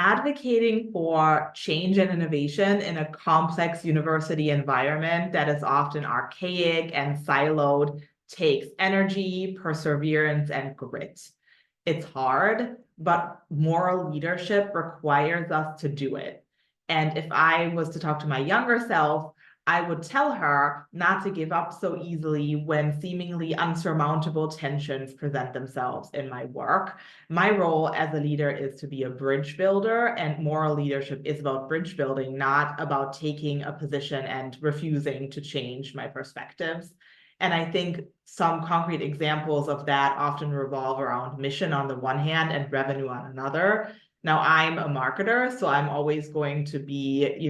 advocating for change and innovation in a complex university environment that is often archaic and siloed takes energy, perseverance, and grit. It's hard, but moral leadership requires us to do it. And if I was to talk to my younger self, I would tell her not to give up so easily when seemingly unsurmountable tensions present themselves in my work. My role as a leader is to be a bridge builder, and moral leadership is about bridge building, not about taking a position and refusing to change my perspectives. And I think some concrete examples of that often revolve around mission on the one hand and revenue on another. Now, I'm a marketer, so I'm always going to be,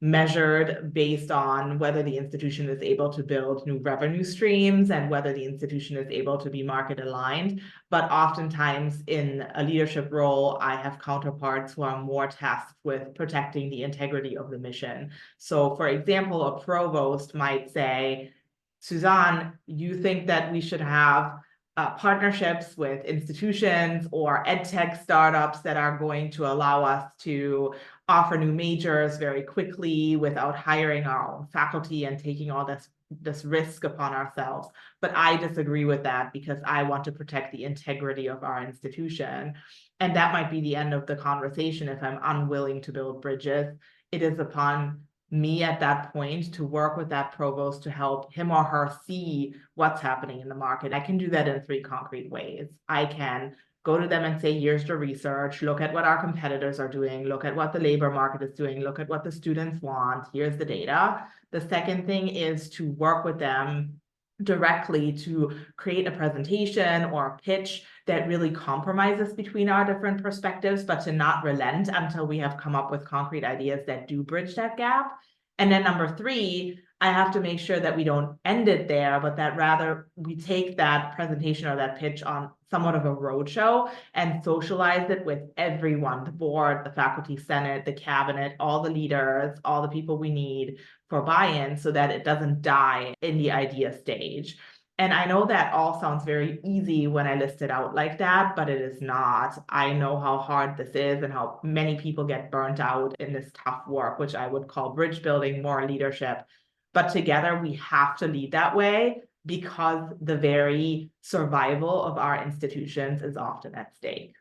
measured based on whether the institution is able to build new revenue streams and whether the institution is able to be market aligned. But oftentimes in a leadership role, I have counterparts who are more tasked with protecting the integrity of the mission. So for example, a provost might say, Suzanne, you think that we should have partnerships with institutions or ed tech startups that are going to allow us to offer new majors very quickly without hiring our own faculty and taking all this risk upon ourselves. But I disagree with that because I want to protect the integrity of our institution. And that might be the end of the conversation if I'm unwilling to build bridges. It is upon me at that point to work with that provost to help him or her see what's happening in the market. I can do that in 3 concrete ways. I can go to them and say, here's the research, look at what our competitors are doing, look at what the labor market is doing, look at what the students want, here's the data. The second thing is to work with them directly to create a presentation or a pitch that really compromises between our different perspectives, but to not relent until we have come up with concrete ideas that do bridge that gap. And then number 3, I have to make sure that we don't end it there, but that rather we take that presentation or that pitch on somewhat of a roadshow and socialize it with everyone, the board, the faculty senate, the cabinet, all the leaders, all the people we need for buy-in so that it doesn't die in the idea stage. And I know that all sounds very easy when I list it out like that, but it is not. I know how hard this is and how many people get burnt out in this tough work, which I would call bridge building, more leadership. But together we have to lead that way because the very survival of our institutions is often at stake.